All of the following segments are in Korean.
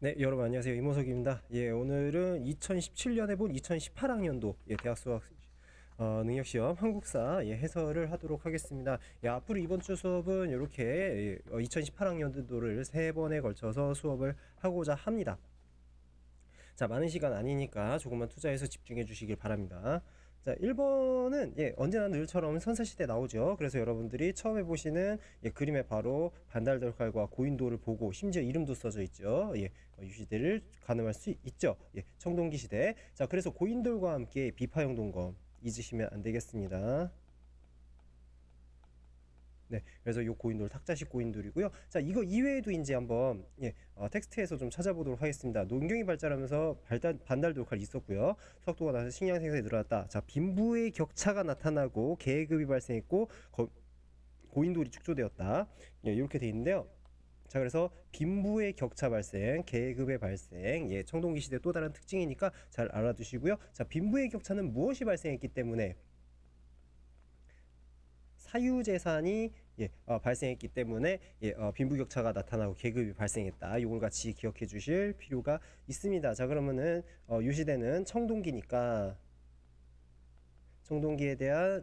네, 여러분 안녕하세요. 이모석입니다. 예, 오늘은 2017년에 본 2018학년도 대학 수학 능력 시험 한국사 해설을 하도록 하겠습니다. 앞으로 이번 주 수업은 이렇게 2018학년도를 3번에 걸쳐서 수업을 하고자 합니다. 자, 많은 시간 아니니까 조금만 투자해서 집중해 주시길 바랍니다. 자, 1번은 언제나 늘처럼 선사시대 나오죠. 그래서 여러분들이 처음 해보시는 그림에 바로 반달돌칼과 고인돌을 보고 심지어 이름도 써져 있죠. 이 시대를 가늠할 수 있죠. 청동기 시대. 자, 그래서 고인돌과 함께 비파형 동검 잊으시면 안 되겠습니다. 네, 그래서 요 고인돌 탁자식 고인돌이고요. 자, 이거 이외에도 이제 한번 텍스트에서 좀 찾아보도록 하겠습니다. 농경이 발달하면서 반달 돌칼이 있었고요. 수확도가 나서 식량 생산이 늘어났다. 자, 빈부의 격차가 나타나고 계급이 발생했고 고인돌이 축소되었다. 이렇게 돼 있는데요. 자, 그래서 빈부의 격차 발생, 계급의 발생, 청동기 시대 또 다른 특징이니까 잘 알아두시고요. 자, 빈부의 격차는 무엇이 발생했기 때문에 사유재산이 발생했기 때문에 빈부격차가 나타나고 계급이 발생했다. 이걸 같이 기억해 주실 필요가 있습니다. 자, 그러면은 이 시대는 청동기니까 청동기에 대한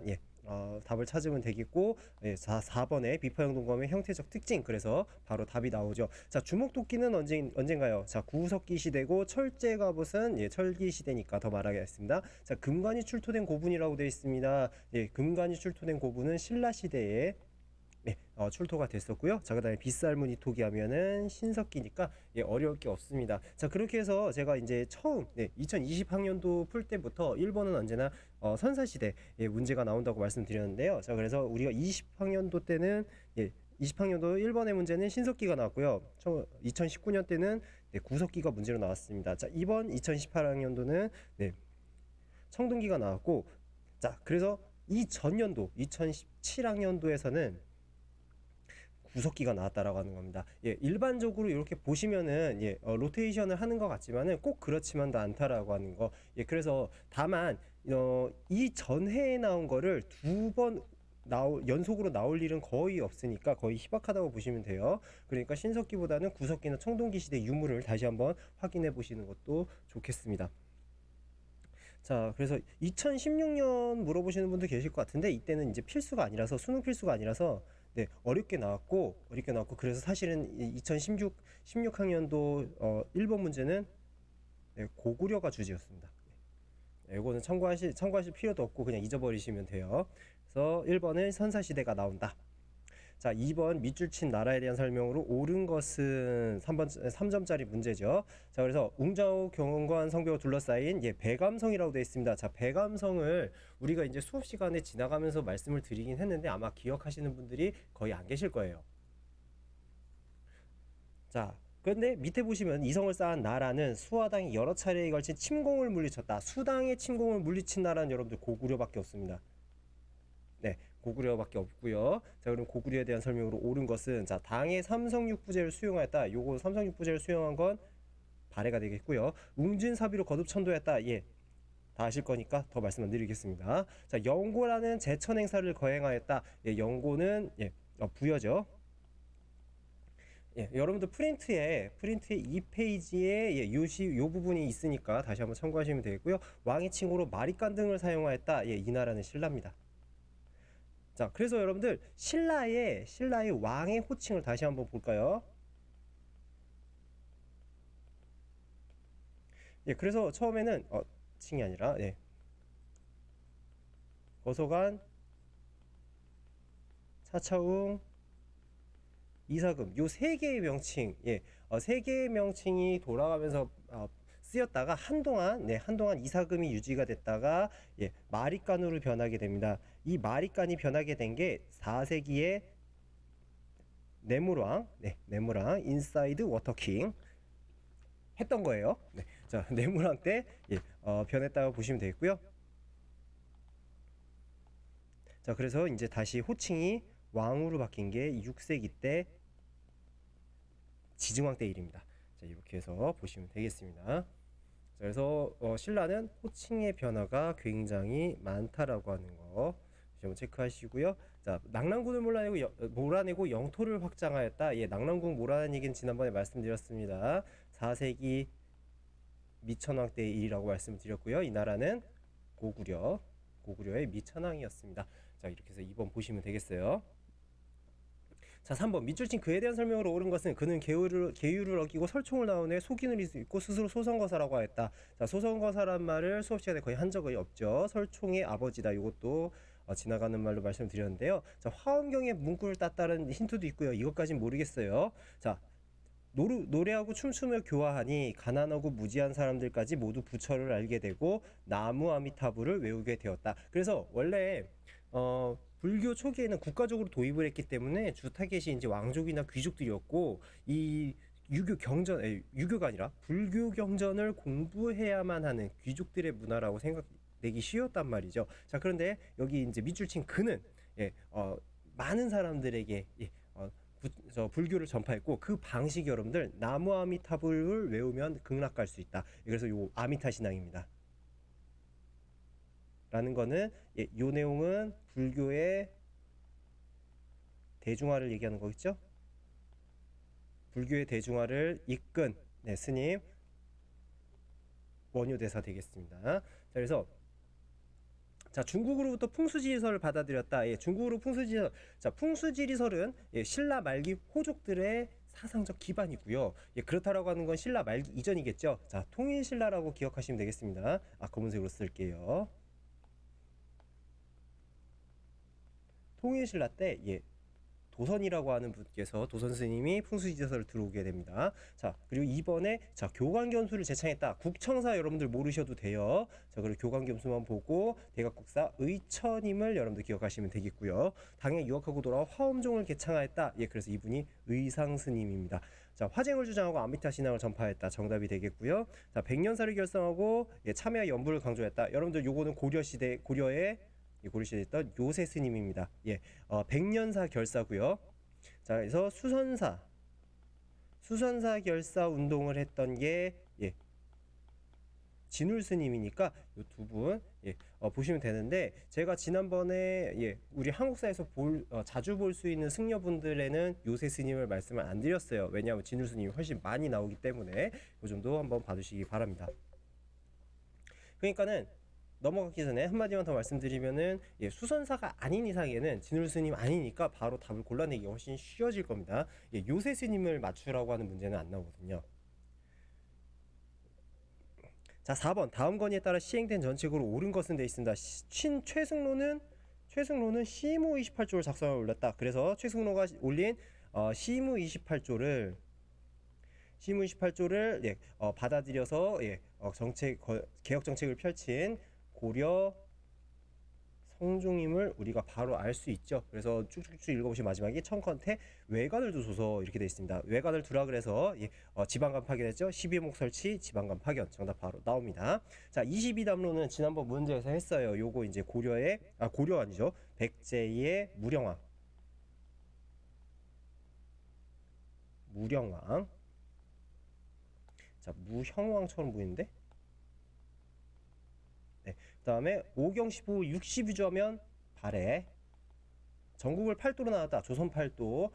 답을 찾으면 되겠고 4번의 비파형 동검의 형태적 특징, 그래서 바로 답이 나오죠. 자, 주먹도끼는 언젠가요? 자, 구석기 시대고 철제갑옷은 철기 시대니까 더 말하겠습니다. 자, 금관이 출토된 고분이라고 되어 있습니다. 금관이 출토된 고분은 신라 시대에 출토가 됐었고요. 자, 그 다음에 빗살무늬 토기 하면은 신석기니까 어려울 게 없습니다. 자, 그렇게 해서 제가 이제 처음 2020학년도 풀 때부터 1번은 언제나 선사시대 문제가 나온다고 말씀드렸는데요. 자, 그래서 우리가 20학년도 때는 20학년도 1번의 문제는 신석기가 나왔고요. 2019년 때는 구석기가 문제로 나왔습니다. 자, 이번 2018학년도는 청동기가 나왔고, 자, 그래서 이 전년도 2017학년도에서는 구석기가 나왔다라고 하는 겁니다. 일반적으로 이렇게 보시면은 로테이션을 하는 것 같지만은 꼭 그렇지만도 않다라고 하는 거. 그래서 다만 이 전해에 나온 거를 두 번 연속으로 나올 일은 거의 없으니까 거의 희박하다고 보시면 돼요. 그러니까 신석기보다는 구석기나 청동기 시대 유물을 다시 한번 확인해 보시는 것도 좋겠습니다. 자, 그래서 2016년 물어보시는 분도 계실 것 같은데, 이때는 이제 필수가 아니라서, 수능 필수가 아니라서 어렵게 나왔고 그래서 사실은 2016학년도 1번 문제는 고구려가 주제였습니다. 이거는 참고하실 필요도 없고 그냥 잊어버리시면 돼요. 그래서 1번은 선사시대가 나온다. 자, 2번 밑줄 친 나라에 대한 설명으로 옳은 것은 3점짜리 문제죠. 자, 그래서 웅자오 경관 성벽을 둘러싸인 배감성이라고 되어 있습니다. 자, 배감성을 우리가 이제 수업 시간에 지나가면서 말씀을 드리긴 했는데 아마 기억하시는 분들이 거의 안 계실 거예요. 자, 그런데 밑에 보시면 이성을 쌓은 나라는 수하당이 여러 차례에 걸친 침공을 물리쳤다. 수당의 침공을 물리친 나라는 여러분들 고구려밖에 없습니다. 고구려밖에 없고요. 자, 그럼 고구려에 대한 설명으로 옳은 것은, 자, 당의 삼성육부제를 수용하였다. 요거 삼성육부제를 수용한 건 발해가 되겠고요. 웅진사비로 거듭천도했다. 다 아실 거니까 더 말씀 안 드리겠습니다. 자, 영고라는 제천 행사를 거행하였다. 영고는 부여죠. 여러분들 프린트에 2페이지에 요 부분이 있으니까 다시 한번 참고하시면 되겠고요. 왕의 칭호로 마리깐 등을 사용하였다. 이 나라는 신라입니다. 자, 그래서 여러분들 신라의 왕의 호칭을 다시 한번 볼까요? 그래서 처음에는 칭이 아니라 거소간, 차차웅, 이사금, 요 세 개의 명칭, 세 개의 명칭이 돌아가면서 쓰였다가 한동안 이사금이 유지가 됐다가 마리깐으로 변하게 됩니다. 이 마리깐이 변하게 된 게 4세기에 네무랑 인사이드 워터킹 했던 거예요. 자, 네무랑 때 변했다고 보시면 되겠고요. 자, 그래서 이제 다시 호칭이 왕으로 바뀐 게 6세기 때 지증왕 때 일입니다. 자, 이렇게 해서 보시면 되겠습니다. 자, 그래서 신라는 호칭의 변화가 굉장히 많다라고 하는 거 한번 체크하시고요. 자, 낙랑군을 몰아내고 영토를 확장하였다. 낙랑군 몰아낸 얘기는 지난번에 말씀드렸습니다. 4세기 미천왕 때의 일이라고 말씀드렸고요. 이 나라는 고구려의 미천왕이었습니다. 자, 이렇게 해서 2번 보시면 되겠어요. 자, 3번 밑줄친 그에 대한 설명으로 옳은 것은 그는 계율을 어기고 설총을 나오네 속인을 잊고 스스로 소선거사라고 하였다. 자, 소선거사란 말을 수업 시간에 거의 한 적이 없죠. 설총의 아버지다. 이것도 지나가는 말로 말씀드렸는데요. 자, 화엄경의 문구를 땄다는 힌트도 있고요. 이것까진 모르겠어요. 자, 노래하고 춤추며 교화하니 가난하고 무지한 사람들까지 모두 부처를 알게 되고 나무 아미타불을 외우게 되었다. 그래서 원래 불교 초기에는 국가적으로 도입을 했기 때문에 주 타겟이 이제 왕족이나 귀족들이었고 이 유교가 아니라 불교 경전을 공부해야만 하는 귀족들의 문화라고 생각되기 쉬웠단 말이죠. 자, 그런데 여기 이제 밑줄 친 그는 많은 사람들에게 불교를 전파했고 그 방식이 여러분들 나무 아미타불을 외우면 극락갈 수 있다. 그래서 요 아미타 신앙입니다. 라는 거는 요 내용은 불교의 대중화를 얘기하는 거겠죠? 불교의 대중화를 이끈 스님 원효대사 되겠습니다. 자, 그래서 자, 중국으로부터 풍수지리설을 받아들였다. 중국으로 풍수지리설. 자, 풍수지리설은 신라 말기 호족들의 사상적 기반이고요. 그렇다라고 하는 건 신라 말기 이전이겠죠. 자, 통일신라라고 기억하시면 되겠습니다. 검은색으로 쓸게요. 통일신라 때 도선이라고 하는 분께서 도선 스님이 풍수지리설을 들어오게 됩니다. 자, 그리고 이번에 교광겸수를 제창했다. 국청사 여러분들 모르셔도 돼요. 자, 그리고 교광겸수만 보고 대각국사 의처님을 여러분들 기억하시면 되겠고요. 당에 유학하고 돌아와 화엄종을 개창하였다. 그래서 이분이 의상 스님입니다. 자, 화쟁을 주장하고 아미타 신앙을 전파했다. 정답이 되겠고요. 자, 백년사를 결성하고 참회와 연부를 강조했다. 여러분들 요거는 고려에 있던 요새 스님입니다. 백년사 결사고요. 자, 그래서 수선사 결사 운동을 했던 게 진울 스님이니까 이 두 분 보시면 되는데, 제가 지난번에 우리 한국사에서 자주 볼 수 있는 승려분들에는 요새 스님을 말씀을 안 드렸어요. 왜냐하면 진울 스님이 훨씬 많이 나오기 때문에 이 정도 한번 봐주시기 바랍니다. 그러니까는 넘어가기 전에 한마디만 더 말씀드리면은 수선사가 아닌 이상에는 진울 스님 아니니까 바로 답을 골라내기가 훨씬 쉬워질 겁니다. 요새 스님을 맞추라고 하는 문제는 안 나오거든요. 자, 4번 다음 건의에 따라 시행된 전책으로 옳은 것은 돼 있습니다. 최승로는 시무 28조를 작성하여 올렸다. 그래서 최승로가 올린 시무 28조를 받아들여서 개혁 정책을 펼친 고려 성종임을 우리가 바로 알 수 있죠. 그래서 쭉쭉쭉 읽어보시면 마지막에 청컨테 외관을 두소서 이렇게 되어 있습니다. 외관을 두라 그래서 지방간 파견했죠. 12목 설치 지방간 파견 정답 바로 나옵니다. 자, 22담로는 지난번 문제에서 했어요. 요거 이제 고려 아니죠. 백제의 무령왕. 자, 무형왕처럼 보이는데? 그 다음에 5경 15 62조하면 발해. 전국을 8도로 나눴다. 조선 8도.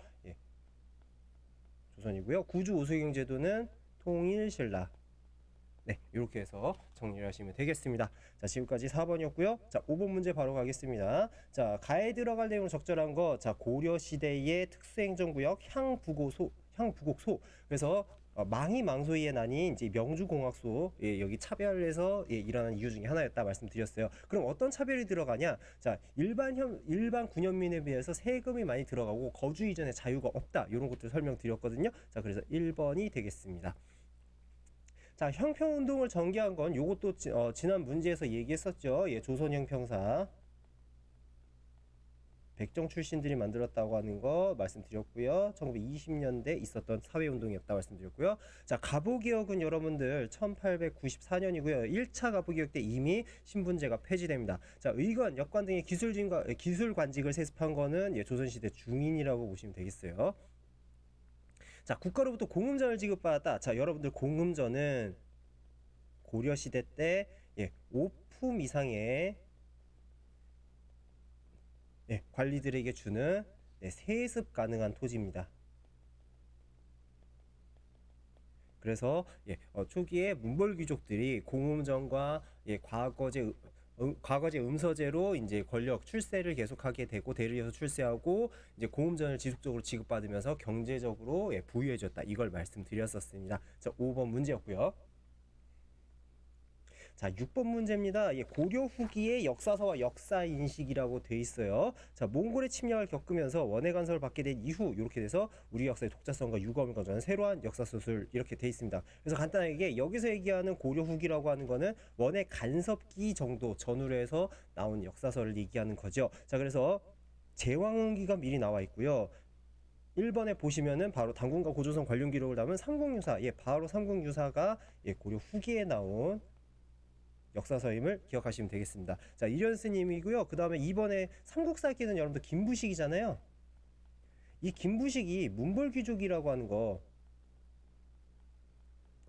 조선이고요. 구주 오수경 제도는 통일신라. 이렇게 해서 정리를 하시면 되겠습니다. 자, 지금까지 4번이었고요. 자, 5번 문제 바로 가겠습니다. 자, 가에 들어갈 내용 적절한 거. 자, 고려 시대의 특수행정구역 향부곡소. 그래서 망이망소이의 난이 이제 명주공학소 여기 차별해서 일어난 이유 중에 하나였다 말씀드렸어요. 그럼 어떤 차별이 들어가냐? 자, 일반 군현민에 비해서 세금이 많이 들어가고 거주 이전에 자유가 없다. 이런 것들 설명드렸거든요. 자, 그래서 1번이 되겠습니다. 자, 형평운동을 전개한 건 요것도 지난 문제에서 얘기했었죠. 조선형평사 백정 출신들이 만들었다고 하는 거 말씀드렸고요. 1920년대 있었던 사회운동이었다 말씀드렸고요. 자, 갑오개혁은 여러분들 1894년이고요. 1차 갑오개혁 때 이미 신분제가 폐지됩니다. 자, 의관, 역관 등의 기술관직을 세습한 거는 조선시대 중인이라고 보시면 되겠어요. 자, 국가로부터 공음전을 지급받았다. 자, 여러분들 공음전은 고려시대 때 5품 이상의 관리들에게 주는 세습 가능한 토지입니다. 그래서 초기에 문벌 귀족들이 공음전과 과거제 음서제로 이제 권력 출세를 계속하게 되고 대를 이어서 출세하고 이제 공음전을 지속적으로 지급받으면서 경제적으로 부유해졌다. 이걸 말씀드렸었습니다. 자, 5번 문제였고요. 자, 6번 문제입니다. 고려 후기의 역사서와 역사인식이라고 돼 있어요. 자, 몽골의 침략을 겪으면서 원해 간섭을 받게 된 이후 이렇게 돼서 우리 역사의 독자성과 유검을 가져온 새로운 역사소설 이렇게 돼 있습니다. 그래서 간단하게 여기서 얘기하는 고려 후기라고 하는 거는 원해 간섭기 정도 전후로 해서 나온 역사서를 얘기하는 거죠. 자, 그래서 제왕기가 미리 나와 있고요. 1번에 보시면은 바로 당군과 고조선 관련 기록을 담은 삼국유사, 바로 삼국유사가 고려 후기에 나온 역사서임을 기억하시면 되겠습니다. 자, 이련스님이고요. 그 다음에 2번에 삼국사기는 여러분들 김부식이잖아요. 이 김부식이 문벌귀족이라고 하는 거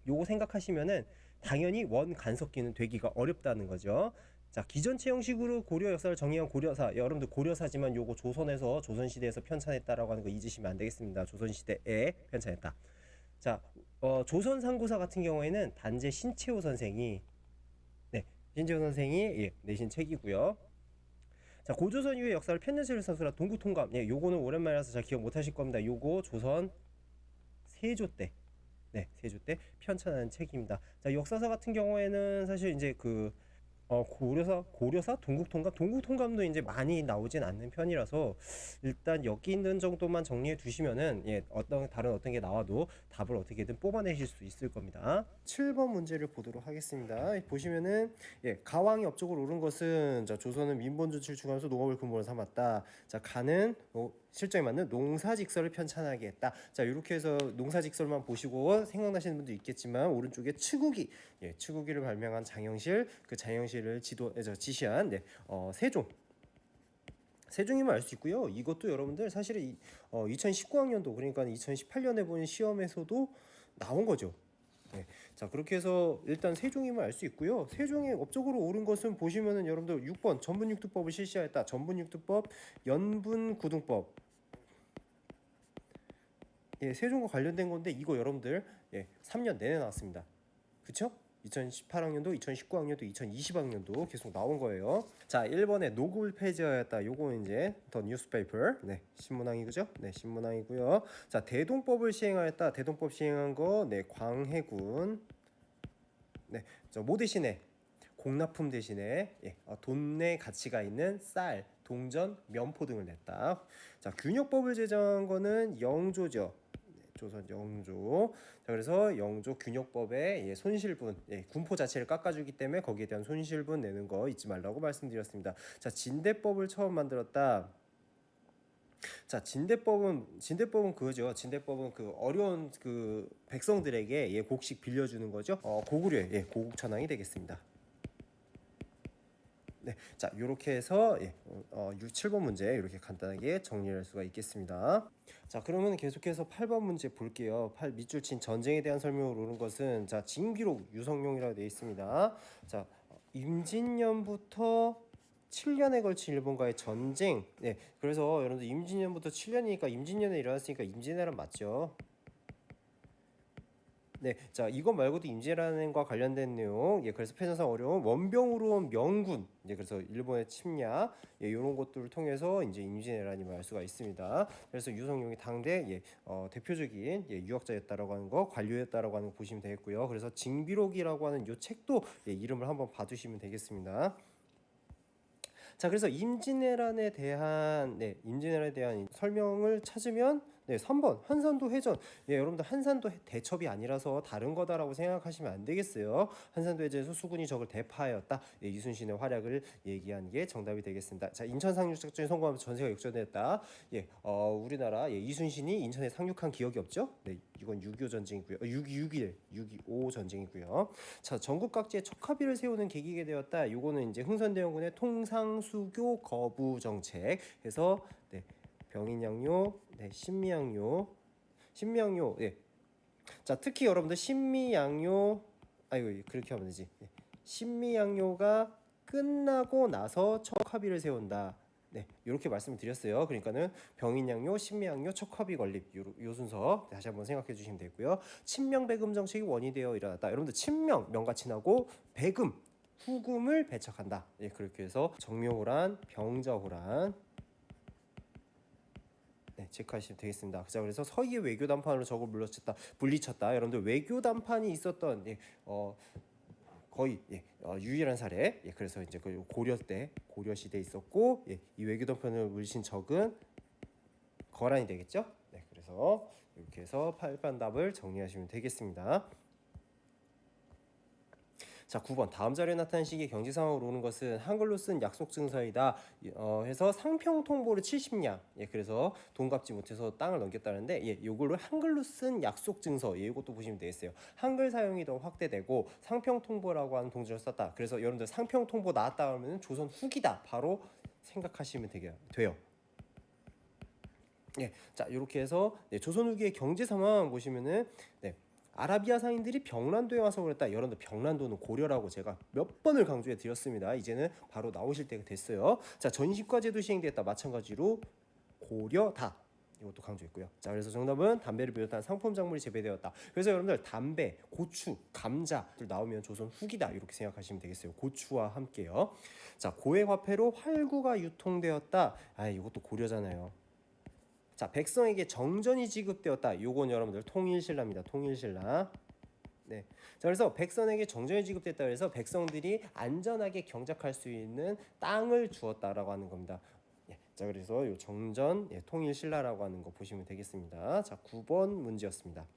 요거 생각하시면은 당연히 원간섭기는 되기가 어렵다는 거죠. 자, 기전체 형식으로 고려 역사를 정의한 고려사, 여러분들 고려사지만 요거 조선에서 조선시대에서 편찬했다라고 하는 거 잊으시면 안 되겠습니다. 조선시대에 편찬했다. 자, 조선상고사 같은 경우에는 단재 신채호 선생이 신채호 선생이 내신 책이고요. 자, 고조선 이후의 역사를 편년체로 사술한 동국통감. 요거는 오랜만이라서 잘 기억 못하실 겁니다. 요거 조선 세조 때, 세조 때 편찬한 책입니다. 자, 역사사 같은 경우에는 사실 이제 고려사, 동국통감도 이제 많이 나오진 않는 편이라서 일단 여기 있는 정도만 정리해 두시면은 어떤 게 나와도 답을 어떻게든 뽑아내실 수 있을 겁니다. 7번 문제를 보도록 하겠습니다. 보시면은 가왕이 업적으로 오른 것은 자, 조선은 민본주 출중하면서 농업을 근본으로 삼았다. 자, 가는 실정에 맞는 농사직설을 편찬하게 했다. 자, 이렇게 해서 농사직설만 보시고 생각나시는 분도 있겠지만 오른쪽에 추구기를 발명한 장영실, 그 장영실을 지시한 세종임을 알 수 있고요. 이것도 여러분들 사실 2019학년도 그러니까 2018년에 본 시험에서도 나온 거죠. 자, 그렇게 해서 일단 세종임을 알 수 있고요. 세종의 업적으로 옳은 것은 보시면은 여러분들 6번 전분육두법을 실시하였다. 전분육두법, 연분구등법. 세종과 관련된 건데 이거 여러분들 3년 내내 나왔습니다. 그쵸? 2018학년도, 2019학년도, 2020학년도 계속 나온 거예요. 자, 1번에 녹음을 폐지하였다. 요거는 이제 더 뉴스페이퍼. 신문왕이 그죠? 신문왕이고요. 자, 대동법을 시행하였다. 대동법 시행한 거 광해군. 뭐 대신에 공납품 대신에 돈의 가치가 있는 쌀, 동전, 면포 등을 냈다. 자, 균역법을 제정한 거는 영조죠. 조선 영조. 자, 그래서 영조 균역법에 손실분, 군포 자체를 깎아주기 때문에 거기에 대한 손실분 내는 거 잊지 말라고 말씀드렸습니다. 자, 진대법을 처음 만들었다. 자, 진대법은 그거죠. 진대법은 그 어려운 그 백성들에게 곡식 빌려주는 거죠. 고구려의 고국천왕이 되겠습니다. 자, 이렇게 해서 7번 문제 이렇게 간단하게 정리할 수가 있겠습니다. 자, 그러면 계속해서 8번 문제 볼게요. 밑줄 친 전쟁에 대한 설명을 오른 것은 자, 징비록 유성룡이라고 되어 있습니다. 자, 임진년부터 7년에 걸친 일본과의 전쟁. 그래서 여러분들 임진년부터 7년이니까 임진년에 일어났으니까 임진왜란 맞죠? 자, 이거 말고도 임진왜란과 관련된 내용, 그래서 패전상 어려운 원병으로 온 명군, 그래서 일본의 침략, 이런 것들을 통해서 이제 임진왜란임을 알 수가 있습니다. 그래서 유성룡이 당대 대표적인 유학자였다라고 하는 거, 관료였다라고 하는 거 보시면 되겠고요. 그래서 징비록이라고 하는 이 책도 이름을 한번 봐두시면 되겠습니다. 자, 그래서 임진왜란에 대한 설명을 찾으면 3번 한산도 해전. 여러분들 한산도 대첩이 아니라서 다른 거다라고 생각하시면 안 되겠어요. 한산도 해전에서 수군이 적을 대파하였다. 이순신의 활약을 얘기한 게 정답이 되겠습니다. 자, 인천 상륙작전에 성공하면서 전세가 역전됐다. 우리나라 이순신이 인천에 상륙한 기억이 없죠? 이건 6.25 전쟁이고요. 6.25 전쟁이고요. 자, 전국 각지에 척화비를 세우는 계기가 되었다. 요거는 이제 흥선대원군의 통상수교 거부 정책 해서 병인양요, 신미양요. 자, 특히 여러분들 신미양요, 그렇게 하면 되지. 신미양요가 끝나고 나서 척화비를 세운다. 네, 이렇게 말씀을 드렸어요. 그러니까는 병인양요, 신묘양요, 척화비 건립 요 순서 다시 한번 생각해 주시면 되고요. 친명배금 정책이 원인되어 일어났다. 여러분들 친명 명가친하고 배금 후금을 배척한다. 예, 그렇게 해서 정묘호란, 병자호란 네, 체크하시면 되겠습니다. 자, 그래서 서희의 외교 담판으로 적을 물리쳤다. 여러분들 외교 담판이 있었던 거의 유일한 사례. 그래서 이제 그 고려 시대에 있었고 이 외교 담판을 물리친 적은 거란이 되겠죠. 네, 그래서 이렇게 해서 팔반답을 정리하시면 되겠습니다. 자, 9번 다음 자료에 나타난 시기의 경제 상황으로 오는 것은 한글로 쓴 약속 증서이다. 해서 상평 통보를 70량. 그래서 돈 갚지 못해서 땅을 넘겼다는데 요걸로 한글로 쓴 약속 증서. 이것도 보시면 되겠어요. 한글 사용이 더 확대되고 상평 통보라고 하는 동전을 썼다. 그래서 여러분들 상평 통보 나왔다 하면 조선 후기다. 바로 생각하시면 돼요. 자, 이렇게 해서 조선 후기의 경제 상황 보시면은 아라비아 상인들이 병란도에 와서 그랬다. 여러분들 병란도는 고려라고 제가 몇 번을 강조해 드렸습니다. 이제는 바로 나오실 때가 됐어요. 자, 전시과 제도 시행됐다. 마찬가지로 고려다. 이것도 강조했고요. 자, 그래서 정답은 담배를 비롯한 상품 작물이 재배되었다. 그래서 여러분들 담배, 고추, 감자들 나오면 조선 후기다. 이렇게 생각하시면 되겠어요. 고추와 함께요. 자, 고액 화폐로 활구가 유통되었다. 이것도 고려잖아요. 자, 백성에게 정전이 지급되었다. 요건 여러분들 통일신라입니다. 통일신라. 네. 자, 그래서 백성에게 정전이 지급됐다. 그래서 백성들이 안전하게 경작할 수 있는 땅을 주었다라고 하는 겁니다. 자, 그래서 요 정전 통일신라라고 하는 거 보시면 되겠습니다. 자, 9번 문제였습니다.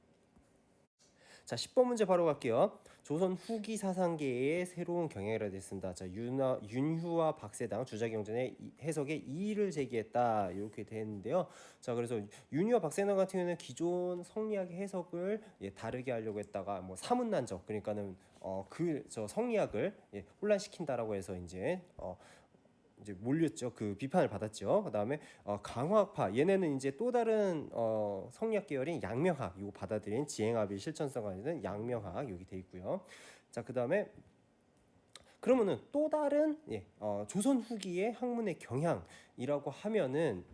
자, 10번 문제 바로 갈게요. 조선 후기 사상계의 새로운 경향이라 됐습니다. 자, 윤휴와 박세당 주자경전의 해석에 이의를 제기했다. 이렇게 되는데요. 자, 그래서 윤휴와 박세당 같은 경우는 기존 성리학의 해석을 다르게 하려고 했다가 뭐 사문난적, 그러니까는 저 성리학을 혼란시킨다라고 해서 이제 몰렸죠. 그 비판을 받았죠. 그다음에 강화학파, 얘네는 이제 또 다른 성리학 계열인 양명학, 이거 받아들인 지행합의 실천성가 있는 양명학 여기 돼 있고요. 자, 그다음에 그러면은 또 다른 조선 후기의 학문의 경향이라고 하면은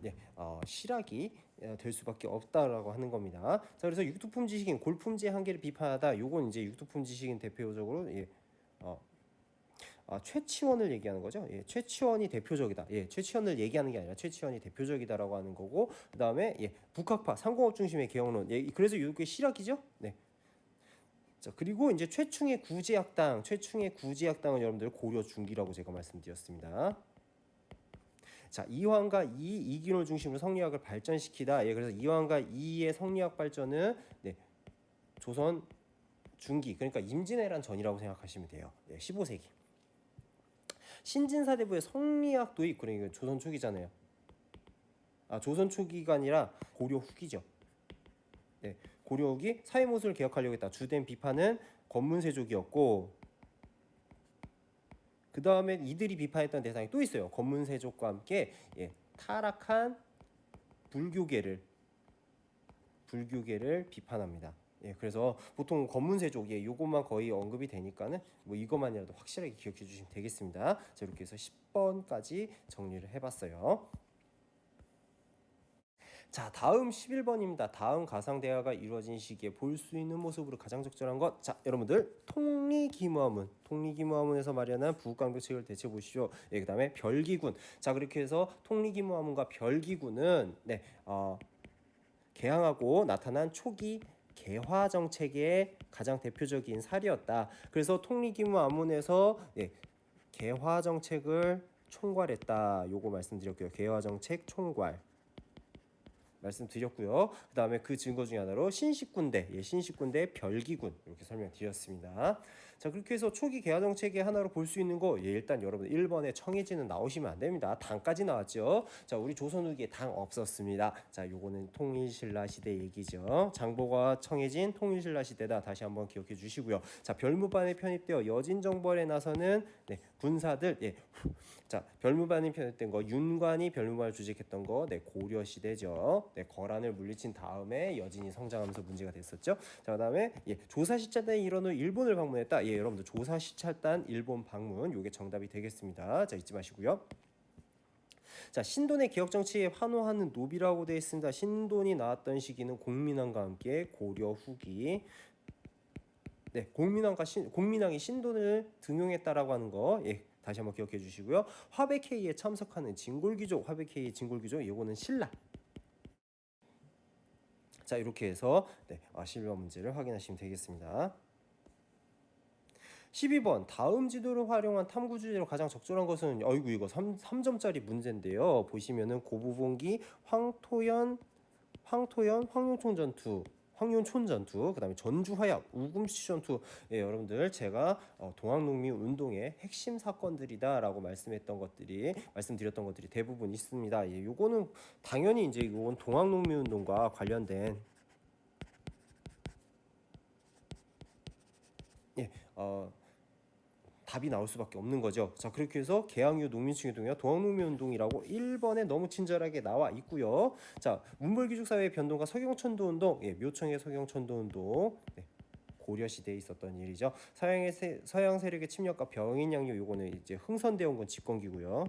실학이 될 수밖에 없다라고 하는 겁니다. 자, 그래서 육두품 지식인 골품지의 한계를 비판하다. 요건 이제 육두품 지식인 대표적으로 최치원을 얘기하는 거죠. 최치원이 대표적이다. 최치원을 얘기하는 게 아니라 최치원이 대표적이다라고 하는 거고, 그다음에 북학파 상공업 중심의 개혁론. 그래서 이게 실학이죠. 네. 자, 그리고 이제 최충의 구제학당은 여러분들 고려 중기라고 제가 말씀드렸습니다. 자, 이황과 이기론을 중심으로 성리학을 발전시키다. 그래서 이황과 이의 성리학 발전은 조선 중기, 그러니까 임진왜란 전이라고 생각하시면 돼요. 15세기. 신진사대부의 성리학 도입, 그러니까 조선 초기잖아요. 조선 초기가 아니라 고려 후기죠. 고려 후기 사회모습을 개혁하려고 했다. 주된 비판은 권문세족이었고, 그 다음에 이들이 비판했던 대상이 또 있어요. 권문세족과 함께 타락한 불교계를 비판합니다. 그래서 보통 권문세족 요것만 거의 언급이 되니까는 뭐 이것만이라도 확실하게 기억해 주시면 되겠습니다. 자, 이렇게 해서 10번까지 정리를 해봤어요. 자, 다음 11번입니다. 다음 가상대화가 이루어진 시기에 볼 수 있는 모습으로 가장 적절한 것. 자, 여러분들 통리기무화문에서 마련한 부국강병책을 대체 보시죠. 그 다음에 별기군. 자, 그렇게 해서 통리기무화문과 별기군은 개항하고 나타난 초기 개화 정책의 가장 대표적인 사례였다. 그래서 통리기무화문에서 개화 정책을 총괄했다. 요거 말씀드렸고요. 개화 정책 총괄 말씀드렸고요. 그 다음에 그 증거 중에 하나로 신식군대, 신식군대 별기군 이렇게 설명드렸습니다. 자, 그렇게 해서 초기 개화 정책의 하나로 볼 수 있는 거 일단 여러분 1번에 청해진은 나오시면 안 됩니다. 당까지 나왔죠. 자, 우리 조선 후기에 당 없었습니다. 자, 요거는 통일신라 시대 얘기죠. 장보가 청해진 통일신라 시대다. 다시 한번 기억해 주시고요. 자, 별무반에 편입되어 여진정벌에 나서는 군사들 자, 별무반이 편입된 거 윤관이 별무반을 주직했던 거 고려 시대죠. 거란을 물리친 다음에 여진이 성장하면서 문제가 됐었죠. 자, 그다음에 조사시찰단이 일원 후 일본을 방문했다. 여러분들 조사시찰단 일본 방문 요게 정답이 되겠습니다. 자, 잊지 마시고요. 자, 신돈의 개혁 정치에 환호하는 노비라고 되어 있습니다. 신돈이 나왔던 시기는 공민왕과 함께 고려 후기. 네, 공민왕이 신돈을 등용했다라고 하는 거, 예, 다시 한번 기억해 주시고요. 화백회의에 참석하는 진골귀족, 화백회의 진골귀족, 이거는 신라. 자, 이렇게 해서 네, 신라 문제를 확인하시면 되겠습니다. 12번 다음 지도를 활용한 탐구 주제로 가장 적절한 것은 어이구 이거 3점짜리 문제인데요. 보시면은 고부봉기, 황룡촌 전투, 그다음에 전주화약, 우금시 전투. 예, 여러분들 제가 동학농민 운동의 핵심 사건들이다라고 말씀드렸던 것들이 대부분 있습니다. 예, 요거는 당연히 이제 이건 동학농민 운동과 관련된 예, 답이 나올 수밖에 없는 거죠. 자, 그렇게 해서 개항유 농민층운동이와 동학농민운동이라고 1번에 너무 친절하게 나와 있고요. 자, 문벌귀족사회의 변동과 서경천도운동, 예, 묘청의 서경천도운동, 네, 고려 시대에 있었던 일이죠. 서양 세력의 침략과 병인 양요, 요거는 이제 흥선대원군 집권기고요.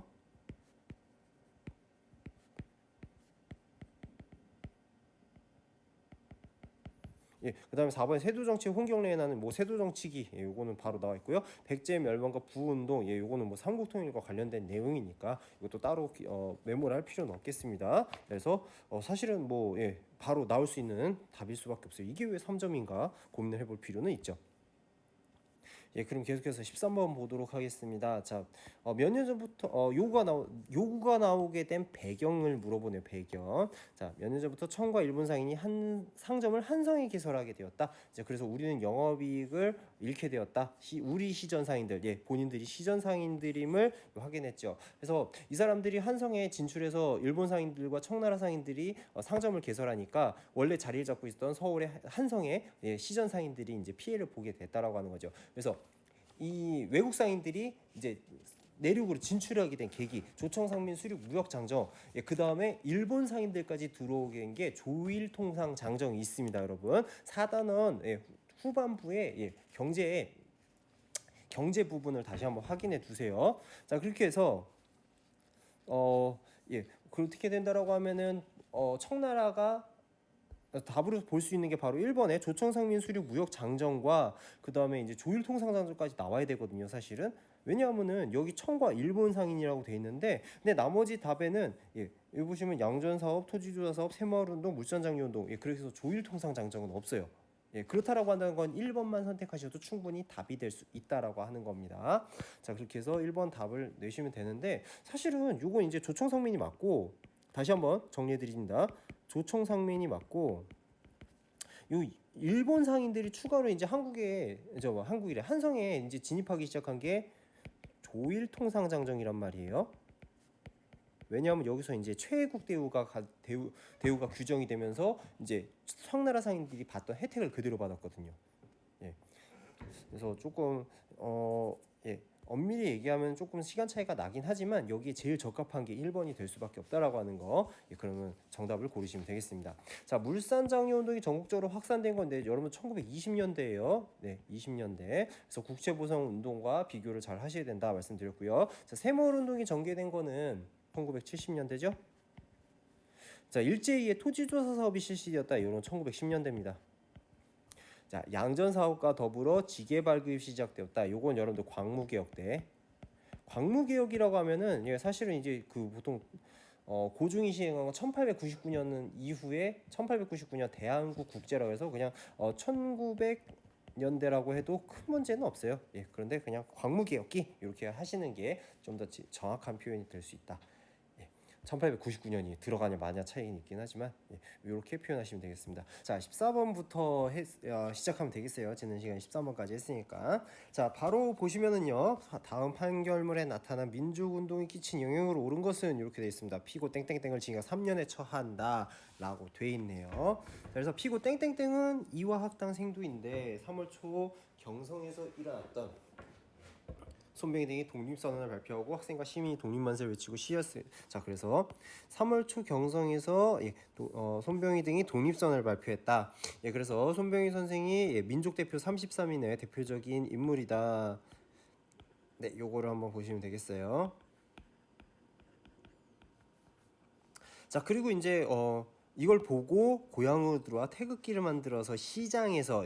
예, 그다음에 4번에 세도정치 홍경래에 나는 뭐 세도정치기, 예, 요거는 바로 나와 있고요. 백제 멸망과 부운동, 예, 요거는 뭐 삼국통일과 관련된 내용이니까 이것도 따로 메모를 할 필요는 없겠습니다. 그래서 사실은 뭐 예, 바로 나올 수 있는 답일 수밖에 없어요. 이게 왜 3점인가 고민을 해볼 필요는 있죠. 예, 그럼 계속해서 13번 보도록 하겠습니다. 자, 몇 년 전부터 요구가 나오게 된 배경을 물어보네요. 배경. 자, 몇 년 전부터 청과 일본 상인이 한 상점을 한성에 개설하게 되었다. 이제 그래서 우리는 영업이익을 잃게 되었다. 우리 시전 상인들, 예, 본인들이 시전 상인들임을 확인했죠. 그래서 이 사람들이 한성에 진출해서 일본 상인들과 청나라 상인들이 상점을 개설하니까 원래 자리를 잡고 있었던 서울의 한성에, 예, 시전 상인들이 이제 피해를 보게 됐다라고 하는 거죠. 그래서 이 외국 상인들이 이제 내륙으로 진출하게 된 계기, 조청상민 수륙 무역 장정, 예, 그 다음에 일본 상인들까지 들어오게 된 게 조일통상 장정이 있습니다, 여러분. 4단원 예, 후반부에 예, 경제 부분을 다시 한번 확인해 두세요. 자, 그렇게 해서 예, 그렇게 된다라고 하면은 청나라가 답으로 볼 수 있는 게 바로 1번의 조청상민 수륙 무역 장정과 그 다음에 이제 조일통상 장정까지 나와야 되거든요, 사실은. 왜냐하면은 여기 청과 일본 상인이라고 돼 있는데, 근데 나머지 답에는 예, 여기 보시면 양전 사업, 토지조사 사업, 새마을 운동, 물산 장려 운동, 예, 그래서 조일통상 장정은 없어요. 예, 그렇다라고 한다는 건 1번만 선택하셔도 충분히 답이 될 수 있다라고 하는 겁니다. 자, 그렇게 해서 1번 답을 내시면 되는데, 사실은 이건 이제 조청상민이 맞고, 다시 한번 정리해 드립니다. 조청상민이 맞고, 요 일본 상인들이 추가로 이제 한국이래 한성에 이제 진입하기 시작한 게 조일통상장정이란 말이에요. 왜냐하면 여기서 이제 최애국 대우가 규정이 되면서 이제 청나라 상인들이 받던 혜택을 그대로 받았거든요. 예. 그래서 조금 예, 엄밀히 얘기하면 조금 시간 차이가 나긴 하지만 여기에 제일 적합한 게 1번이 될 수밖에 없다라고 하는 거. 예, 그러면 정답을 고르시면 되겠습니다. 자, 물산장려 운동이 전국적으로 확산된 건데 여러분 1920년대예요. 네, 20년대. 그래서 국채보상 운동과 비교를 잘 하셔야 된다 말씀드렸고요. 자, 새마을 운동이 전개된 거는 1970년대죠. 자, 일제히의 토지조사 사업이 실시되었다. 이런 1910년대입니다. 자, 양전 사업과 더불어 지게 발급이 시작되었다. 요건 여러분들 광무개혁 때. 광무개혁이라고 하면은 예, 사실은 이제 그 보통 고중이 시행한 건 1899년 이후에 1899년 대한국 국제라고 해서 그냥 1900년대라고 해도 큰 문제는 없어요. 예, 그런데 그냥 광무개혁기 이렇게 하시는 게 좀 더 정확한 표현이 될 수 있다. 1899년이 들어가냐 마냐 차이는 있긴 하지만 예, 이렇게 표현하시면 되겠습니다. 자, 14번부터 시작하면 되겠어요. 지난 시간 13번까지 했으니까. 자, 바로 보시면은요. 다음 판결문에 나타난 민족운동이 끼친 영향으로 옳은 것은 이렇게 되어 있습니다. 피고 땡땡땡을 징역 3년에 처한다 라고 돼 있네요. 그래서 피고 땡땡땡은 이화학당 생도인데 3월 초 경성에서 일어났던 손병희 등이 독립선언을 발표하고 학생과 시민이 독립만세를 외치고 시였어요. 자, 그래서 3월 초 경성에서 손병희 등이 독립선언을 발표했다. 예, 그래서 손병희 선생이 민족 대표 33인의 대표적인 인물이다. 네, 요거를 한번 보시면 되겠어요. 자, 그리고 이제 이걸 보고 고양우드와 태극기를 만들어서 시장에서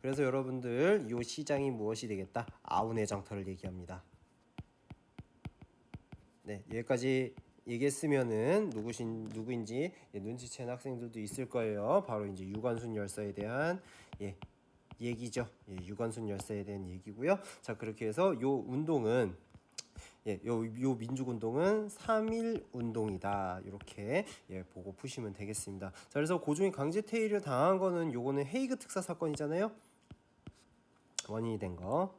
그래서 여러분들 이 시장이 무엇이 되겠다? 아우네 장터를 얘기합니다. 네, 여기까지 얘기했으면은 누구인지 눈치챈 학생들도 있을 거예요. 바로 이제 유관순 열사에 대한 얘기죠. 유관순 열사에 대한 얘기고요. 자, 그렇게 해서 요 운동은 요 민족운동은 3.1 운동이다. 이렇게 보고 푸시면 되겠습니다. 자, 그래서 고종이 강제 퇴위를 당한 거는 요거는 헤이그 특사 사건이잖아요. 원인이 된 거.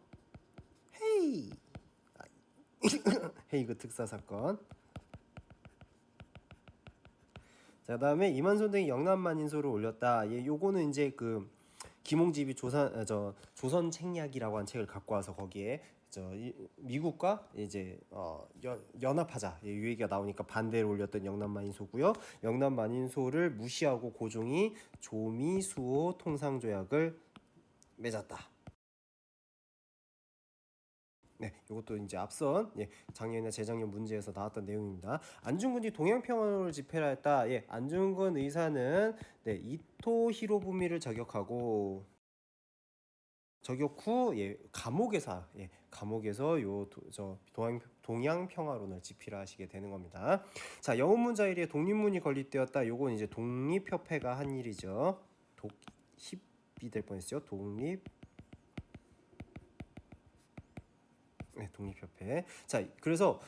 헤이그 특사 사건. 자, 그다음에 이만손 등이 영남만인소를 올렸다. 요거는 이제 그 김홍집이 조선 책략이라고 한 책을 갖고 와서 거기에 미국과 이제 연합하자 이 얘기가 나오니까 반대를 올렸던 영남만인소고요. 영남만인소를 무시하고 고종이 조미수호 통상조약을 맺었다. 네, 이것도 이제 앞선 작년이나 재작년 문제에서 나왔던 내용입니다. 안중근이 동양평화를 집회를 했다. 안중근 의사는 이토 히로부미를 저격 후 감옥에서 동양평화론을 집필하시게 되는 겁니다. 자, 영웅문자일에 독립문이 건립되었다. 요건 이제 독립협회가 한 일이죠. 독힙이 될 뻔했죠. 독립협회. 자, 그래서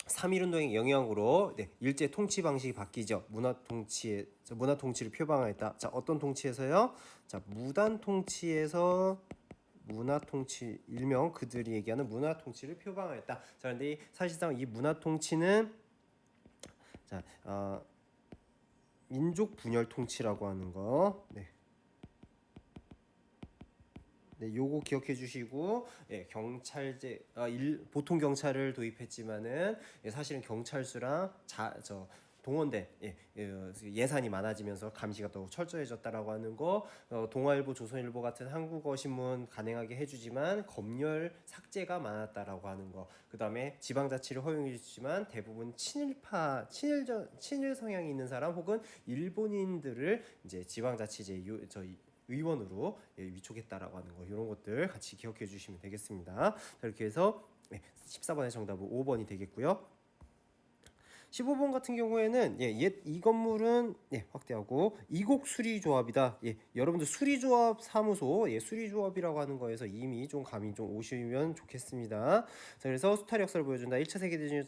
3.1운동의 영향으로 일제 통치 방식이 바뀌죠. 문화 통치를 표방하였다. 자, 어떤 통치에서요? 자, 무단 통치에서 문화 통치, 일명 그들이 얘기하는 문화 통치를 표방하였다. 자, 그런데 사실상 이 문화 통치는 민족 분열 통치라고 하는 거. 요거 기억해 주시고 경찰제 보통 경찰을 도입했지만은 사실은 경찰수랑 동원대 예산이 많아지면서 감시가 더 철저해졌다라고 하는 거. 동아일보, 조선일보 같은 한국어 신문 가능하게 해주지만 검열 삭제가 많았다라고 하는 거. 그 다음에 지방자치를 허용해주지만 대부분 친일 성향이 있는 사람 혹은 일본인들을 이제 지방자치제 의원으로 위촉했다라고 하는 거. 이런 것들 같이 기억해 주시면 되겠습니다. 자, 이렇게 해서 14번의 정답은 5번이 되겠고요. 15번 같은 경우에는 이 건물은 확대하고 이곡 수리조합이다. 여러분들 수리조합 사무소 수리조합이라고 하는 거에서 이미 좀 감이 좀 오시면 좋겠습니다. 자, 그래서 수탈 역사를 보여준다. 1차 세계대전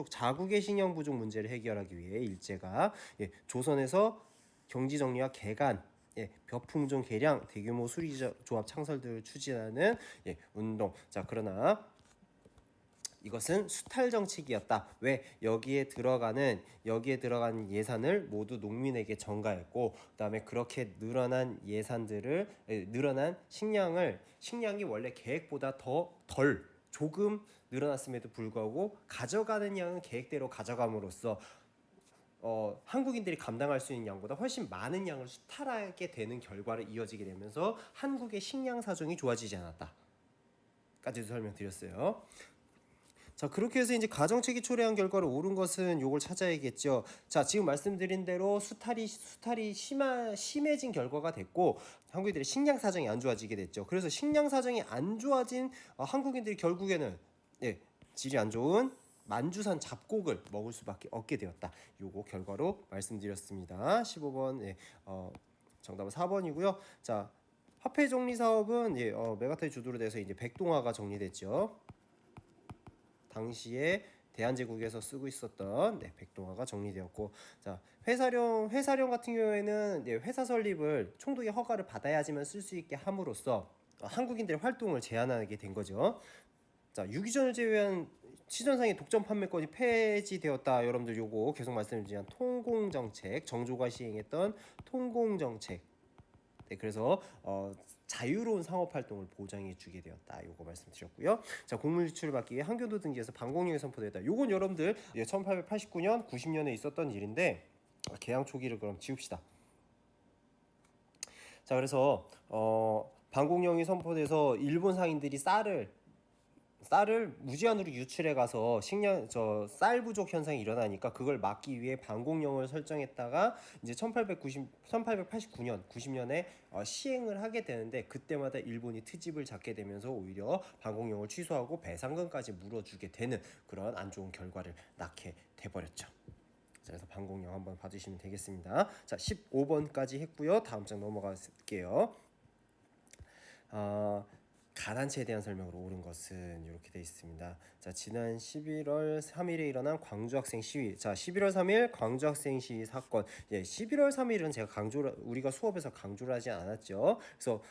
자국의 식량 부족 문제를 해결하기 위해 일제가 조선에서 경지 정리와 개간, 벼풍종 개량, 대규모 수리조합 창설들을 추진하는 운동. 자, 그러나 이것은 수탈 정책이었다. 왜? 여기에 들어가는 예산을 모두 농민에게 전가했고, 그다음에 그렇게 늘어난 식량이 원래 계획보다 조금 늘어났음에도 불구하고 가져가는 양은 계획대로 가져감으로써 한국인들이 감당할 수 있는 양보다 훨씬 많은 양을 수탈하게 되는 결과를 이어지게 되면서 한국의 식량 사정이 좋아지지 않았다까지도 설명드렸어요. 자, 그렇게 해서 이제 가정책이 초래한 결과로 옳은 것은 요걸 찾아야겠죠. 자, 지금 말씀드린 대로 수탈이 심해진 결과가 됐고 한국인들의 식량 사정이 안 좋아지게 됐죠. 그래서 식량 사정이 안 좋아진 한국인들이 결국에는 질이 안 좋은 만주산 잡곡을 먹을 수밖에 없게 되었다. 요거 결과로 말씀드렸습니다. 15번 정답은 4번이고요. 자, 화폐 정리 사업은 메가타이 주도로 돼서 이제 백동화가 정리됐죠. 당시에 대한제국에서 쓰고 있었던 백동화가 정리되었고, 자, 회사령 같은 경우에는 회사 설립을 총독의 허가를 받아야지만 쓸 수 있게 함으로써 한국인들의 활동을 제한하게 된 거죠. 자, 유기전을 제외한 시전상의 독점 판매권이 폐지되었다. 여러분들 요거 계속 말씀드리지만 통공정책, 정조가 시행했던 통공정책. 그래서 자유로운 상업활동을 보장해주게 되었다. 요거 말씀드렸고요. 자, 곡물 유출을 막기 위해 한교도 등지에서 방공령이 선포되었다. 요건 여러분들 1889년, 90년에 있었던 일인데 개항 초기를 그럼 지웁시다. 자, 그래서 방공령이 선포돼서 일본 상인들이 쌀을 쌀을 무제한으로 유출해 가서 식량 쌀 부족 현상이 일어나니까 그걸 막기 위해 반공령을 설정했다가 이제 1889년 90년에 시행을 하게 되는데, 그때마다 일본이 트집을 잡게 되면서 오히려 반공령을 취소하고 배상금까지 물어주게 되는 그런 안 좋은 결과를 낳게 돼버렸죠. 자, 그래서 반공령 한번 봐주시면 되겠습니다. 자, 15번까지 했고요. 다음 장 넘어갈게요. 가단체에 대한 설명으로 옳은 것은 이렇게 되어 있습니다. 자, 지난 11월 3일에 일어난 광주 학생 시위. 자, 11월 3일 광주 학생 시위 사건. 11월 3일은 제가 우리가 수업에서 강조를 하지 않았죠. 그래서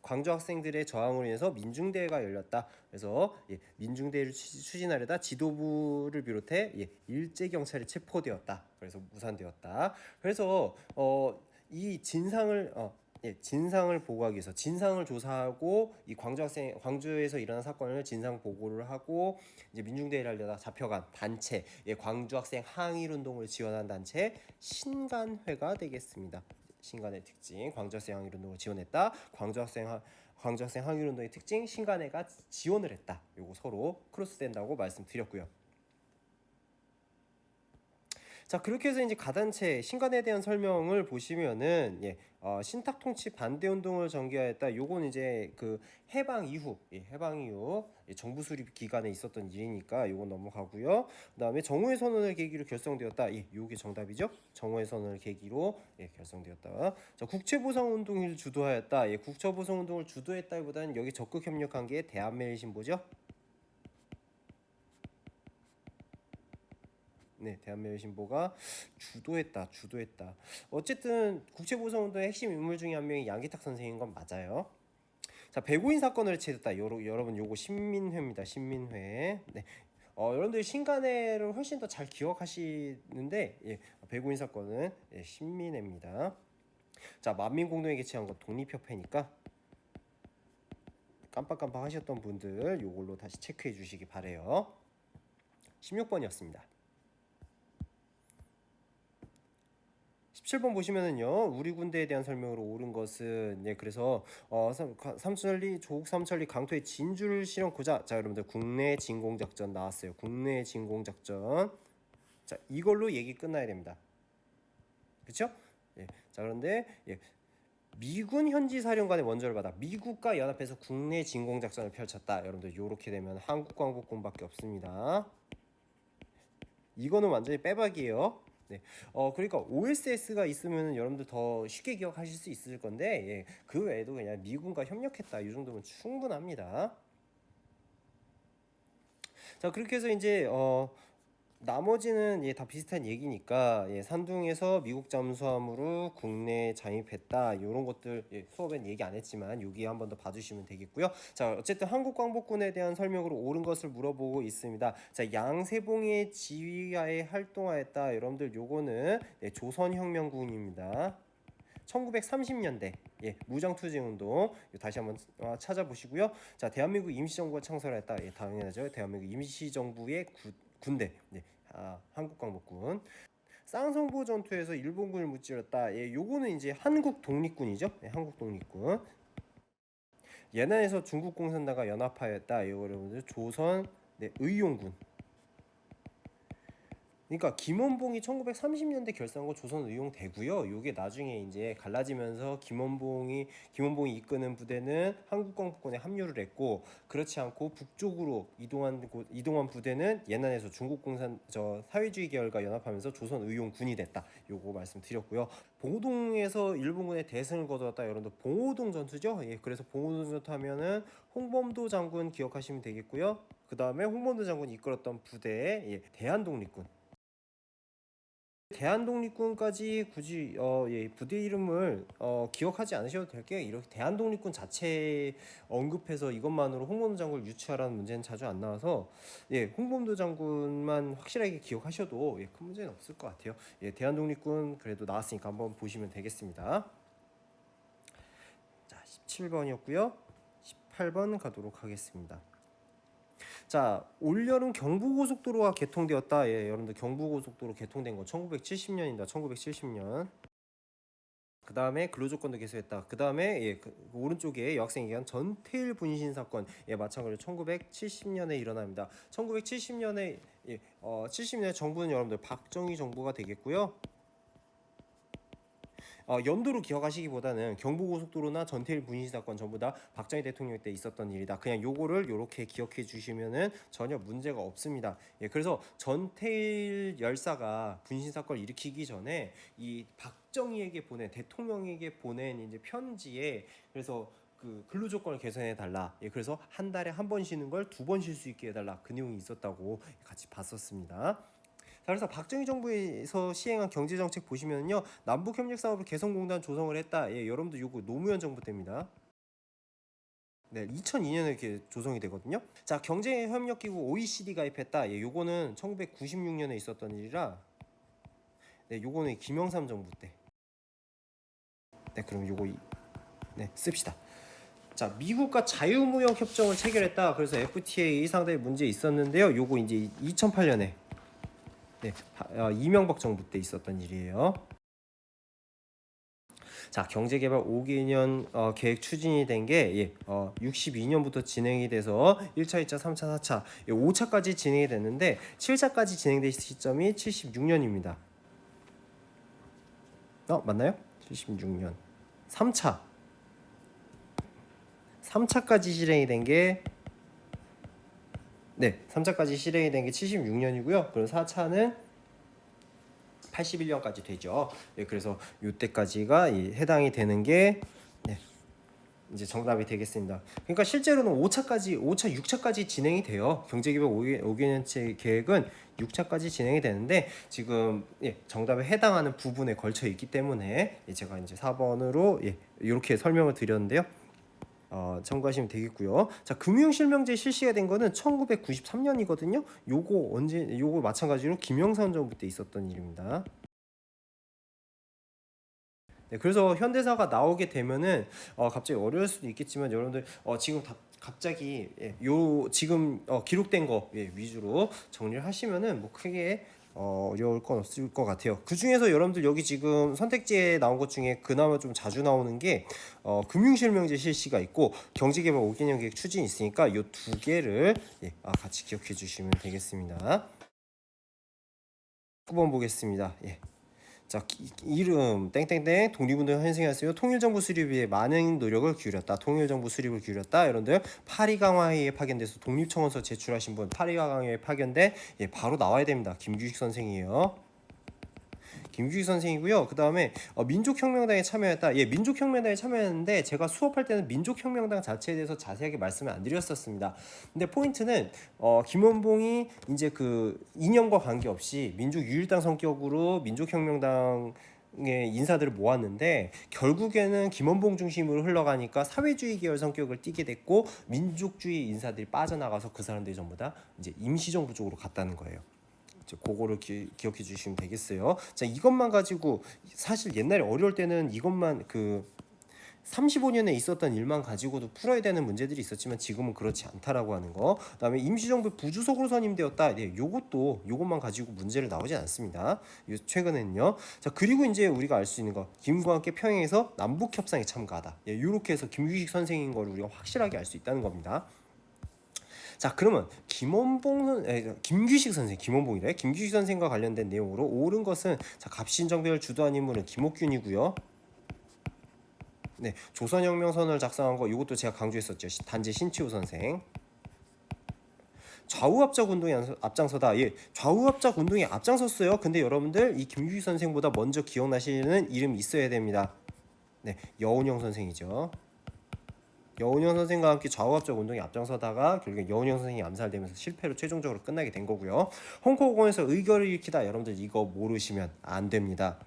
광주 학생들의 저항으로 인해서 민중대회가 열렸다. 그래서 민중대회를 추진하려다 지도부를 비롯해 일제 경찰에 체포되었다. 그래서 무산되었다. 그래서 이 진상을 보고하기 위해서 진상을 조사하고 이 광주에서 일어난 사건을 진상 보고를 하고 이제 민중대회를 하려다 잡혀간 단체, 광주 학생 항일 운동을 지원한 단체 신간회가 되겠습니다. 신간의 특징, 광주 학생 항일 운동을 지원했다. 광주 학생 항일 운동의 특징, 신간회가 지원을 했다. 요거 서로 크로스된다고 말씀드렸고요. 자, 그렇게 해서 이제 가단체 신간에 대한 설명을 보시면은 신탁 통치 반대 운동을 전개하였다. 요건 이제 그 해방 이후 정부 수립 기간에 있었던 일이니까 요건 넘어가고요. 그다음에 정오의 선언을 계기로 결성되었다. 요게 정답이죠. 정오의 선언을 계기로 결성되었다. 자, 국채보상 운동을 주도하였다. 국채보상 운동을 주도했다기보다는 여기 적극 협력한 게 대한매일신보죠. 네, 대한매일신보가 주도했다. 어쨌든 국채보상운동의 핵심 인물 중에 한 명이 양기탁 선생인 건 맞아요. 자, 배고인 사건을 채웠다. 여러분 요거 신민회입니다. 신민회. 네. 여러분들 신간회를 훨씬 더 잘 기억하시는데 배고인 사건은 신민회입니다. 자, 만민공동에 개최한 건 독립협회니까 깜빡깜빡 하셨던 분들 요걸로 다시 체크해 주시기 바래요. 16번이었습니다. 17번 보시면은요, 우리 군대에 대한 설명으로 옳은 것은 그래서 조국 삼천리 강토의 진주를 실현코자. 자, 여러분들 국내 진공작전 나왔어요. 국내 진공작전. 자, 이걸로 얘기 끝나야 됩니다. 그렇죠? 자, 그런데 미군 현지 사령관의 원조를 받아 미국과 연합해서 국내 진공작전을 펼쳤다. 여러분들 요렇게 되면 한국광복군밖에 없습니다. 이거는 완전히 빼박이에요. 그러니까 OSS가 있으면 여러분들 더 쉽게 기억하실 수 있을 건데 그 외에도 그냥 미군과 협력했다 이 정도면 충분합니다. 자, 그렇게 해서 이제 나머지는 다 비슷한 얘기니까 산둥에서 미국 잠수함으로 국내에 잠입했다 이런 것들 수업엔 얘기 안 했지만 여기 한번 더 봐주시면 되겠고요. 자, 어쨌든 한국광복군에 대한 설명으로 옳은 것을 물어보고 있습니다. 자, 양세봉의 지휘하에 활동하였다. 여러분들 요거는 조선혁명군입니다. 1930년대 무장투쟁운동 다시 한번 찾아보시고요. 자, 대한민국 임시정부가 창설했다. 당연하죠. 대한민국 임시정부의 군대 한국광복군. 쌍성보 전투에서 일본군을 무찌렀다. 요거는 이제 한국 독립군이죠. 한국 독립군. 예난에서 중국 공산당과 연합하였다. 이거 여러분들 조선 의용군. 그러니까 김원봉이 1930년대 결성한 거 조선의용대고요. 요게 나중에 이제 갈라지면서 김원봉이 이끄는 부대는 한국광복군에 합류를 했고, 그렇지 않고 북쪽으로 이동한 부대는 예난에서 사회주의 계열과 연합하면서 조선의용군이 됐다. 요거 말씀드렸고요. 봉오동에서 일본군의 대승을 거두었다. 여러분들 봉오동 전투죠. 그래서 봉오동 전투 하면은 홍범도 장군 기억하시면 되겠고요. 그 다음에 홍범도 장군이 이끌었던 부대의 대한독립군. 대한독립군까지 굳이 부대 이름을 기억하지 않으셔도 될게요. 이렇게 대한독립군 자체 언급해서 이것만으로 홍범도 장군을 유추하라는 문제는 자주 안 나와서 홍범도 장군만 확실하게 기억하셔도 큰 문제는 없을 것 같아요. 대한독립군 그래도 나왔으니까 한번 보시면 되겠습니다. 자, 17번이었고요. 18번 가도록 하겠습니다. 자, 올여름 경부고속도로가 개통되었다. 여러분들 경부고속도로 개통된 건 1970년입니다. 1970년. 그 다음에 근로조건도 개선했다. 그 다음에 그 오른쪽에 여학생 얘기한 전태일 분신 사건, 마찬가지로 1970년에 일어납니다. 1970년에 70년에 정부는 여러분들 박정희 정부가 되겠고요. 연도로 기억하시기보다는 경부고속도로나 전태일 분신 사건 전부 다 박정희 대통령 때 있었던 일이다. 그냥 요거를 요렇게 기억해 주시면은 전혀 문제가 없습니다. 그래서 전태일 열사가 분신 사건을 일으키기 전에 이 박정희에게 보낸 대통령에게 보낸 이제 편지에 그래서 그 근로 조건을 개선해 달라. 그래서 한 달에 한 번 쉬는 걸 두 번 쉴 수 있게 해달라. 그 내용이 있었다고 같이 봤었습니다. 자, 그래서 박정희 정부에서 시행한 경제정책 보시면요, 남북협력사업을 개성공단 조성을 했다. 여러분들 요거 노무현 정부 때입니다. 네, 2002년에 이렇게 조성이 되거든요. 자, 경제협력기구 OECD 가입했다. 요거는 1996년에 있었던 일이라, 네, 요거는 김영삼 정부 때. 네, 그럼 요거 씁시다. 자, 미국과 자유무역 협정을 체결했다. 그래서 FTA 상당히 문제 있었는데요. 요거 이제 2008년에 이명박 정부 때 있었던 일이에요. 자, 경제개발 5개년 계획 추진이 된 게 62년부터 진행이 돼서 1차, 2차, 3차, 4차, 5차까지 진행이 됐는데 7차까지 진행된 시점이 76년입니다. 맞나요? 76년. 3차까지 실행이 된 게 3차까지 실행이 된 게 76년이고요. 그리고 4차는 81년까지 되죠. 그래서 이때까지가 해당이 되는 게 이제 정답이 되겠습니다. 그러니까 실제로는 5차, 6차까지 진행이 돼요. 경제개발 5개년째 계획은 6차까지 진행이 되는데 지금 정답에 해당하는 부분에 걸쳐 있기 때문에 제가 이제 4번으로 이렇게 설명을 드렸는데요. 참고하시면 되겠고요. 자, 금융실명제 실시가 된 거는 1993년이거든요. 요거 마찬가지로 김영삼 정부 때 있었던 일입니다. 그래서 현대사가 나오게 되면은 갑자기 어려울 수도 있겠지만 여러분들 지금 갑자기 지금 기록된 거 위주로 정리를 하시면은 뭐 크게 어려울 건 없을 것 같아요. 그 중에서 여러분들 여기 지금 선택지에 나온 것 중에 그나마 좀 자주 나오는 게 금융실명제 실시가 있고 경제개발 5개년 계획 추진이 있으니까 이 두 개를 같이 기억해 주시면 되겠습니다. 9번 보겠습니다. 자, 이름 땡땡땡 독립운동 현생하였으며 통일정부 수립에 많은 노력을 기울였다. 통일정부 수립을 기울였다. 여러분들 파리강화회의에 파견돼서 독립청원서 제출하신 분 파리강화회의에 파견돼 바로 나와야 됩니다. 김규식 선생이에요. 김규식 선생이고요. 그 다음에 민족혁명당에 참여했다. 민족혁명당에 참여했는데 제가 수업할 때는 민족혁명당 자체에 대해서 자세하게 말씀을 안 드렸었습니다. 근데 포인트는 김원봉이 이제 그 이념과 관계없이 민족유일당 성격으로 민족혁명당 의 인사들을 모았는데 결국에는 김원봉 중심으로 흘러가니까 사회주의 계열 성격을 띠게 됐고 민족주의 인사들이 빠져나가서 그 사람들이 전부 다 이제 임시정부 쪽으로 갔다는 거예요. 그거를 기억해 주시면 되겠어요. 자, 이것만 가지고 사실 옛날에 어려울 때는 이것만 그 35년에 있었던 일만 가지고도 풀어야 되는 문제들이 있었지만 지금은 그렇지 않다라고 하는 거. 그다음에 임시정부 부주석으로 선임되었다. 요것만 가지고 문제를 나오지 않습니다. 최근에는요. 자, 그리고 이제 우리가 알 수 있는 거 김과 함께 평양에서 남북 협상에 참가하다. 요렇게 해서 김규식 선생인 거를 우리가 확실하게 알 수 있다는 겁니다. 자, 그러면 김규식 선생, 김원봉이래. 김규식 선생과 관련된 내용으로 옳은 것은 자, 갑신정변을 주도한 인물은 김옥균이고요. 조선혁명선언을 작성한 거 이것도 제가 강조했었죠. 단재 신치호 선생. 좌우합작 운동에 앞장서다. 좌우합작 운동에 앞장섰어요. 근데 여러분들 이 김규식 선생보다 먼저 기억나시는 이름이 있어야 됩니다. 여운형 선생이죠. 여운형 선생과 함께 좌우합작 운동에 앞장서다가 결국에 여운형 선생이 암살되면서 실패로 최종적으로 끝나게 된 거고요. 홍콩공원에서 의결을 일으키다. 여러분들 이거 모르시면 안 됩니다.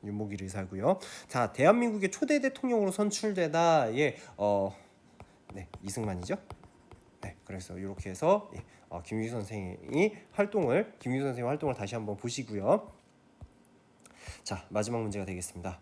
윤목일 의사고요. 자, 대한민국의 초대 대통령으로 선출되다. 이승만이죠. 그래서 이렇게 해서 김규식 선생의 활동을 다시 한번 보시고요. 자, 마지막 문제가 되겠습니다.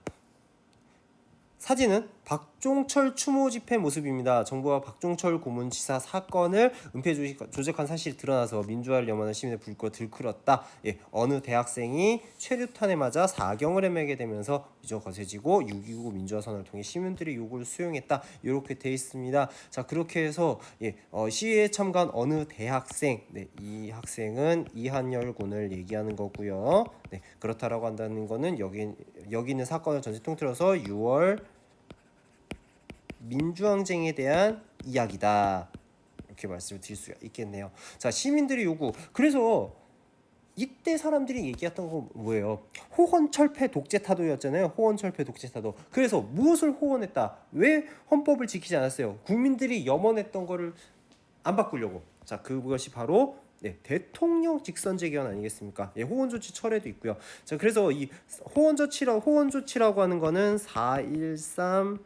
사진은 박종철 추모 집회 모습입니다. 정부와 박종철 고문치사 사건을 은폐 조작한 사실이 드러나서 민주화를 염원하는 시민의 불꽃 들끓었다. 예, 어느 대학생이 최루탄에 맞아 사경을 헤매게 되면서 위조가 거세지고 6.29 민주화 선언을 통해 시민들의 요구를 수용했다. 이렇게 돼 있습니다. 자, 그렇게 해서 시위에 참가한 어느 대학생, 네, 이 학생은 이한열 군을 얘기하는 거고요. 네, 그렇다라고 한다는 거는 여기 있는 사건을 전체 통틀어서 6월 민주항쟁에 대한 이야기다. 이렇게 말씀을 드릴 수가 있겠네요. 자, 시민들의 요구. 그래서 이때 사람들이 얘기했던 건 뭐예요? 호언철폐 독재타도였잖아요. 호언철폐 독재타도. 그래서 무엇을 호언했다? 왜 헌법을 지키지 않았어요? 국민들이 염원했던 거를 안 바꾸려고. 자, 그것이 바로 대통령 직선제 개헌 아니겠습니까? 예, 호언 조치 철회도 있고요. 자, 그래서 이 호언 조치라고 하는 거는 4.13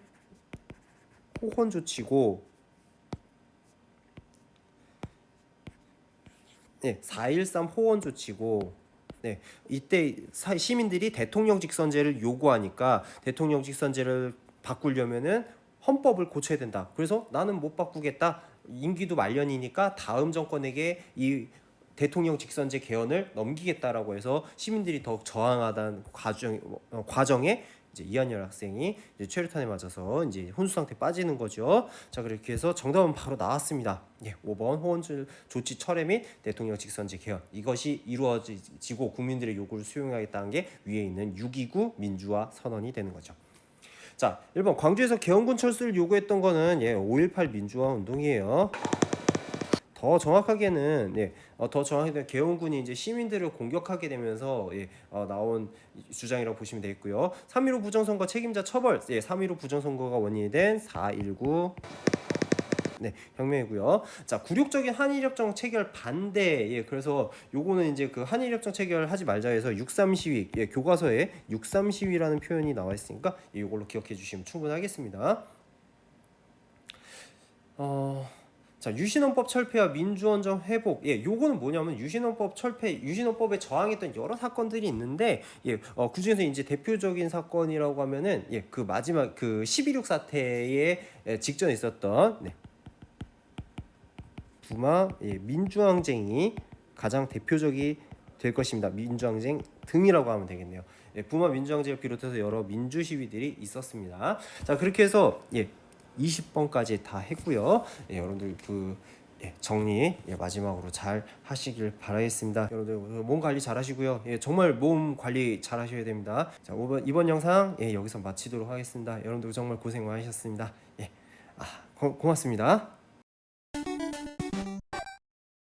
호언 조치고, 4.13 호언 조치고, 이때 시민들이 대통령 직선제를 요구하니까 대통령 직선제를 바꾸려면은 헌법을 고쳐야 된다. 그래서 나는 못 바꾸겠다. 임기도 말년이니까 다음 정권에게 이 대통령 직선제 개헌을 넘기겠다라고 해서 시민들이 더욱 저항하던 과정에 이제 이한열 학생이 이제 최루탄에 맞아서 이제 혼수 상태 빠지는 거죠. 자, 그렇게 해서 정답은 바로 나왔습니다. 5번 호언 조치 철회 및 대통령 직선제 개헌. 이것이 이루어지고 국민들의 요구를 수용하겠다는 게 위에 있는 6.29 민주화 선언이 되는 거죠. 자, 1번 광주에서 개헌군 철수를 요구했던 거는 5.18 민주화 운동이에요. 더 정확하게는 개헌군이 이제 시민들을 공격하게 되면서 나온 주장이라고 보시면 되겠고요. 3.15 부정선거 책임자 처벌, 3.15 부정선거가 원인이 된 4.19 혁명이고요. 자, 굴욕적인 한일협정 체결 반대. 그래서 요거는 이제 그 한일협정 체결하지 말자 해서 6.3 시위, 교과서에 6.3 시위라는 표현이 나와 있으니까 요걸로 기억해 주시면 충분하겠습니다. 자, 유신헌법 철폐와 민주원정 회복. 요거는 뭐냐면 유신헌법 철폐, 유신헌법에 저항했던 여러 사건들이 있는데, 그 중에서 이제 대표적인 사건이라고 하면은 그 마지막 그 11.6 사태에 직전에 있었던 부마 민주항쟁이 가장 대표적이 될 것입니다. 민주항쟁 등이라고 하면 되겠네요. 부마 민주항쟁을 비롯해서 여러 민주 시위들이 있었습니다. 자, 그렇게 해서 20번까지 다 했고요. 여러분들 그 정리 마지막으로 잘 하시길 바라겠습니다. 여러분들 몸 관리 잘 하시고요. 정말 몸 관리 잘 하셔야 됩니다. 자, 이번 영상 여기서 마치도록 하겠습니다. 여러분들 정말 고생 많으셨습니다. 고맙습니다.